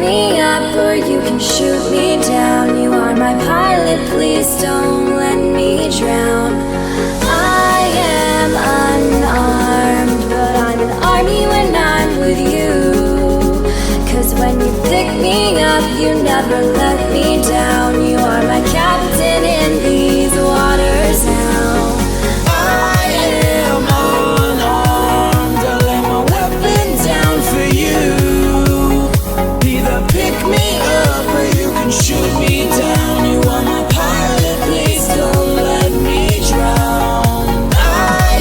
me up or you can shoot me down. You are my pilot, please don't let me drown. I am unarmed, but I'm an army when I'm with you. 'Cause when you pick me up, you never let me down. You are my captain in these waters now. I am unarmed, I lay my weapon down for you. Either pick me up or you can shoot me down. You are my pilot, please don't let me drown. I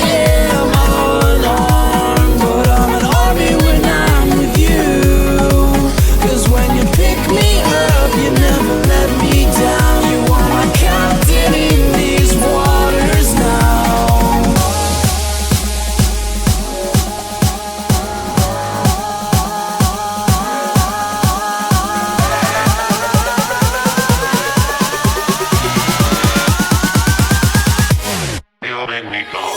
am unarmed, but I'm an army when I'm with you. 'Cause when you pick me up, you never let me down. You are my captain in these waters now. You make me go.